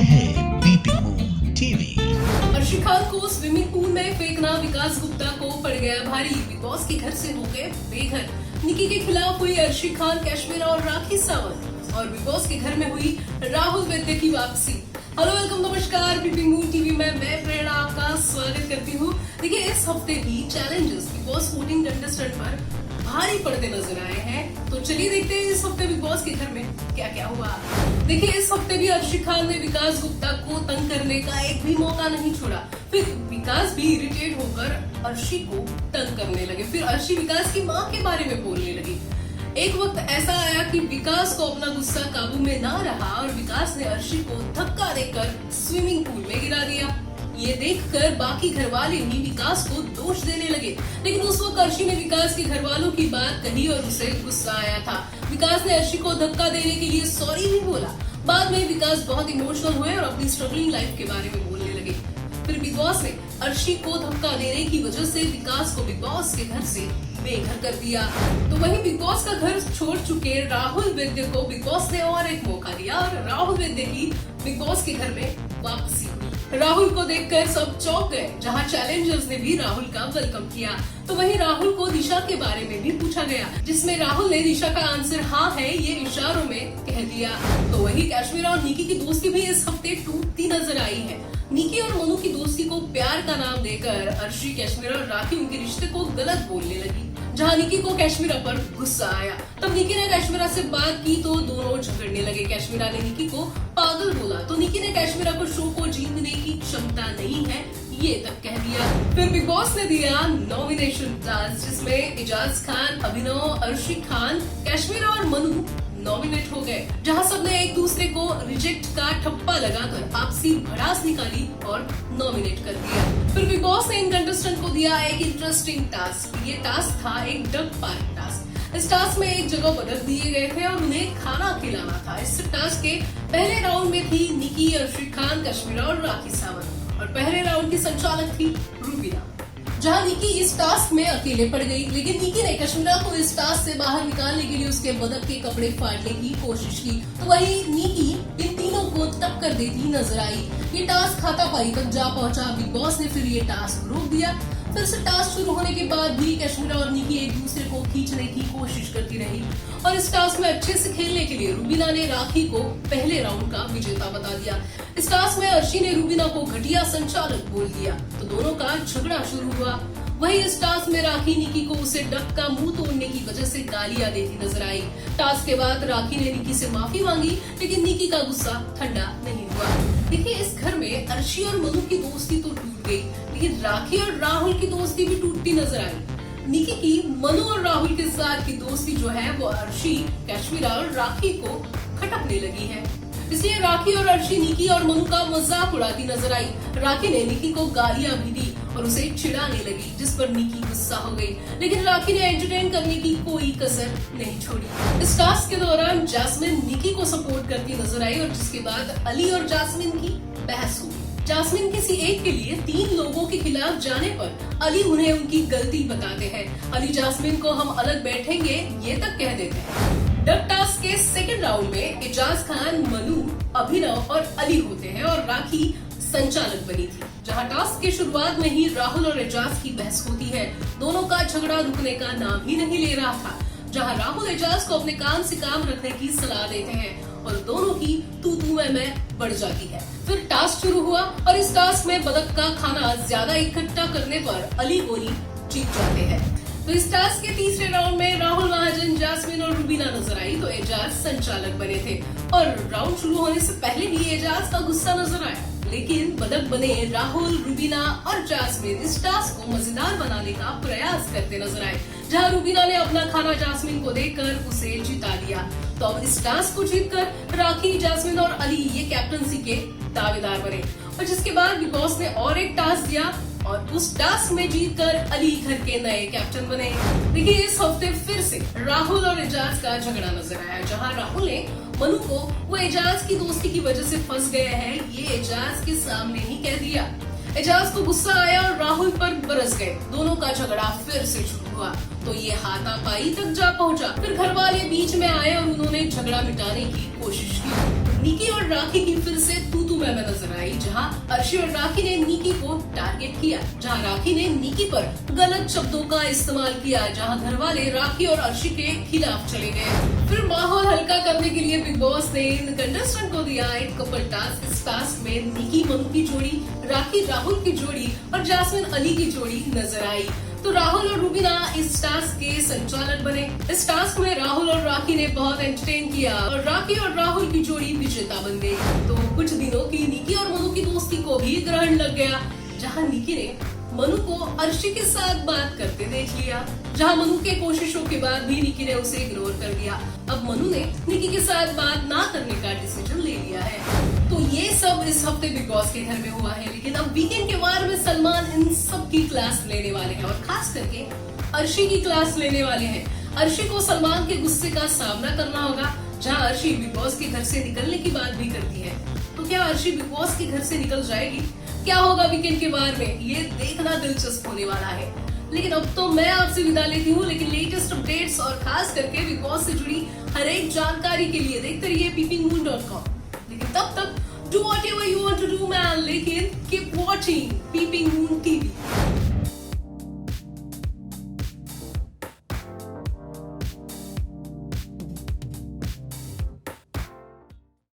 है BP moon TV. Arshi Khan को swimming pool में फेंकना विकास गुप्ता को पड़ गया भारी। बिग बॉस के घर से हो गए बेघर। निकी के खिलाफ हुई अर्शी खान, कैशमीरा और राखी सावंत। और बिग बॉस के घर में हुई राहुल वैद्य की वापसी। हेलो, वेलकम, नमस्कार। बीपी मून टीवी में मैं प्रेरणा आपका स्वागत करती हूँ। देखिए, इस हफ्ते भी चैलेंजेस बिग बॉस 14 कंटेस्टेंट पर भारी पड़ते नजर आए हैं। तो चलिए देखते हैं इस हफ्ते बिग बॉस के घर में क्या क्या हुआ। देखिए, इस हफ्ते भी अर्शी खान ने विकास गुप्ता को तंग करने का एक भी मौका नहीं छोड़ा। फिर विकास भी इरिटेट होकर अर्शी को तंग करने लगे। फिर अर्शी विकास की माँ के बारे में बोलने लगी। एक वक्त ऐसा आया कि विकास को अपना गुस्सा काबू में ना रहा और विकास ने अर्शी को धक्का देकर स्विमिंग पूल में गिरा दिया। ये देखकर बाकी घर वाले भी विकास को दोष देने लगे, लेकिन उस वक्त अर्शी ने विकास के घर वालों की बात कही और उसे गुस्सा आया था। विकास ने अर्शी को धक्का देने के लिए सॉरी भी बोला। बाद में विकास बहुत इमोशनल हुए और अपनी स्ट्रगलिंग लाइफ के बारे में बोलने लगे। फिर बिग बॉस ने अर्शी को धक्का देने की वजह से विकास को बिग बॉस के घर से बेघर कर दिया। तो वहीं बिग बॉस का घर छोड़ चुके राहुल वैद्य को बिग बॉस ने और एक मौका दिया और राहुल वैद्य की बिग बॉस के घर में वापसी हुई। राहुल को देखकर सब चौंक गए, जहां चैलेंजर्स ने भी राहुल का वेलकम किया। तो वहीं राहुल को दिशा के बारे में भी पूछा गया, जिसमें राहुल ने दिशा का आंसर हाँ है ये इशारों में कह दिया। तो वहीं कैशमीरा और निकी की दोस्ती भी इस हफ्ते टूटती नजर आई है। निकी और मनु की दोस्ती को प्यार का नाम देकर अर्शी, कैशमीरा और राखी उनके रिश्ते को गलत बोलने लगी, जहां निकी को कैशमीरा पर गुस्सा आया। तब निकी ने कैशमीरा से बात की तो दोनों झगड़ने लगे। कैशमीरा ने निकी को पागल बोला तो निकी ने कैशमीरा को शो को जीतने की क्षमता नहीं है ये तक कह दिया। फिर बिग बॉस ने दिया नॉमिनेशन टास्क, जिसमें एजाज खान, अभिनव, अर्शी खान, कैशमीरा और मनु नॉमिनेट हो गए, जहां सबने एक दूसरे को रिजेक्ट का ठप्पा लगाकर आपसी भड़ास निकाली और नॉमिनेट कर दिया। फिर बिग बॉस ने इन कंटेस्टेंट को दिया एक इंटरेस्टिंग टास्क। ये टास्क था एक डक पार्क टास्क। इस टास्क में एक जगह बदक दिए गए थे और उन्हें खाना खिलाना था। इस टास्क के पहले राउंड में थी निकी, अर्शी खान, कैशमीरा और राखी सावंत, और पहले राउंड की संचालक थी रूबीना। जहां निकी इस टास्क में अकेले पड़ गई, लेकिन निकी ने कैशमीरा को इस टास्क से बाहर निकालने के लिए उसके बदक के कपड़े फाड़ने की कोशिश की। तो वहीं निकी इन तीनों को टक्कर देती नजर आई। ये टास्क हाथापाई तक जा पहुंचा। बिग बॉस ने फिर ये टास्क रोक दिया। फिर से टास्क शुरू होने के बाद भी कैशमीरा और निकी एक दूसरे को खींचने की कोशिश करती रही और इस टास्क में अच्छे से खेलने के लिए रूबीना ने राखी को पहले राउंड का विजेता बता दिया। इस टास्क में अर्शी ने रूबीना को घटिया संचालक बोल दिया तो दोनों का झगड़ा शुरू हुआ। वहीं इस टास्क में राखी निकी को उसे डक का मुंह तोड़ने की वजह से गालियां देती नजर आई। टास्क के बाद राखी ने निकी से माफी मांगी, लेकिन निकी का गुस्सा ठंडा नहीं हुआ। देखिए, इस घर में अर्शी और मनु की दोस्ती तो टूट गई, लेकिन राखी और राहुल की दोस्ती भी टूटती नजर आई। निकी की मनु और राहुल के साथ की दोस्ती जो है वो अर्शी, कैशमीरा और राखी को खटकने लगी है। इसलिए राखी और अर्शी निकी और मनु का मजाक उड़ाती नजर आई। राखी ने निकी को गालियां भी दी और उसे चिढ़ाने लगी, जिस पर निकी गुस्सा हो गई, लेकिन राखी ने एंटरटेन करने की कोई कसर नहीं छोड़ी। इस टास्क के दौरान जैस्मिन निकी को सपोर्ट करती नजर आई और जिसके बाद अली और जैस्मिन की बहस हुई। जैस्मिन किसी एक के लिए 3 लोगों के खिलाफ जाने पर अली उन्हें उनकी गलती बताते हैं। अली जैस्मिन को हम अलग बैठेंगे ये तक कह देते हैं। डक टास्क के सेकंड राउंड में एजाज खान, मनु, अभिनव और अली होते हैं और राखी संचालक बनी थी। जहां टास्क की शुरुआत में ही राहुल और एजाज की बहस होती है। दोनों का झगड़ा रुकने का नाम ही नहीं ले रहा था। जहां राहुल एजाज को अपने काम से काम रखने की सलाह देते हैं और दोनों की तू मैं बढ़ जाती है। फिर टास्क शुरू हुआ और इस टास्क में बदक का खाना ज्यादा इकट्ठा करने पर अली गोनी जीत जाते हैं। तो इस टास्क के तीसरे राउंड में राहुल, महाजन, जैस्मिन और रूबीना नजर आई तो एजाज संचालक बने थे और राउंड शुरू होने से पहले ही एजाज का गुस्सा नजर आया, लेकिन बदक बने राहुल, रूबीना और जैस्मिन इस टास्क को मजेदार बनाने का प्रयास करते नजर आए। जहां रूबीना ने अपना खाना जैस्मिन को देकर उसे जिता लिया। तो अब इस टास्क को जीतकर राखी, जैस्मिन और अली ये कैप्टनसी के दावेदार बने और जिसके बाद बिग बॉस ने और एक टास्क दिया और उस टास्क में जीतकर अली घर के नए कैप्टन बने। देखिए, इस हफ्ते फिर से राहुल और एजाज का झगड़ा नजर आया, जहां राहुल ने मनु को वो एजाज की दोस्ती की वजह से फंस गए हैं ये एजाज के सामने ही कह दिया। एजाज को गुस्सा आया और राहुल पर बरस गए। दोनों का झगड़ा फिर से शुरू हुआ तो ये हाथापाई तक जा पहुंचा। फिर घर वाले बीच में आए और उन्होंने झगड़ा मिटाने की कोशिश की। निकी और राखी की फिर से तू में नजर आई, जहां अर्शी और राखी ने निकी को टारगेट किया, जहां राखी ने निकी पर गलत शब्दों का इस्तेमाल किया, जहां घर वाले राखी और अर्शी के खिलाफ चले गए। फिर माहौल हल्का करने के लिए बिग बॉस ने इन कंटेस्टेंट को दिया एक कपल टास्क। इस टास्क में निकी मनु की जोड़ी, राखी राहुल की जोड़ी और जास्मिन अली की जोड़ी नजर आई। तो राहुल और रुबीना इस टास्क के संचालक बने। इस टास्क में राहुल और राखी ने बहुत एंटरटेन किया और राखी और राहुल की जोड़ी विजेता बन गई। तो कुछ दिनों की निकी और मनु की दोस्ती को भी ग्रहण लग गया, जहां निकी ने मनु को अर्शी के साथ बात करते देख लिया, जहां मनु के कोशिशों के बाद भी निकी ने उसे इग्नोर कर दिया। अब मनु ने निकी के साथ बात ना करने का डिसीजन ले लिया है। तो ये सब इस हफ्ते बिग बॉस के घर में हुआ है, लेकिन अब वीकेंड के वार में सलमान इन सब की क्लास लेने वाले हैं और खास करके अर्शी की क्लास लेने वाले हैं। अर्शी को सलमान के गुस्से का सामना करना होगा, जहां अर्शी बिग बॉस के घर से निकलने की बात भी करती है। तो क्या अर्शी बिग बॉस के घर से निकल जाएगी? क्या होगा वीकेंड के बार में, ये देखना दिलचस्प होने वाला है। लेकिन अब तो मैं आपसे विदा लेती हूँ, लेकिन लेटेस्ट अपडेट्स और खास करके बिग बॉस से जुड़ी हर एक जानकारी के लिए देखते रहिए peepingmoon.com। लेकिन तब तक do whatever you want to do man, लेकिन keep watching Peeping Moon TV।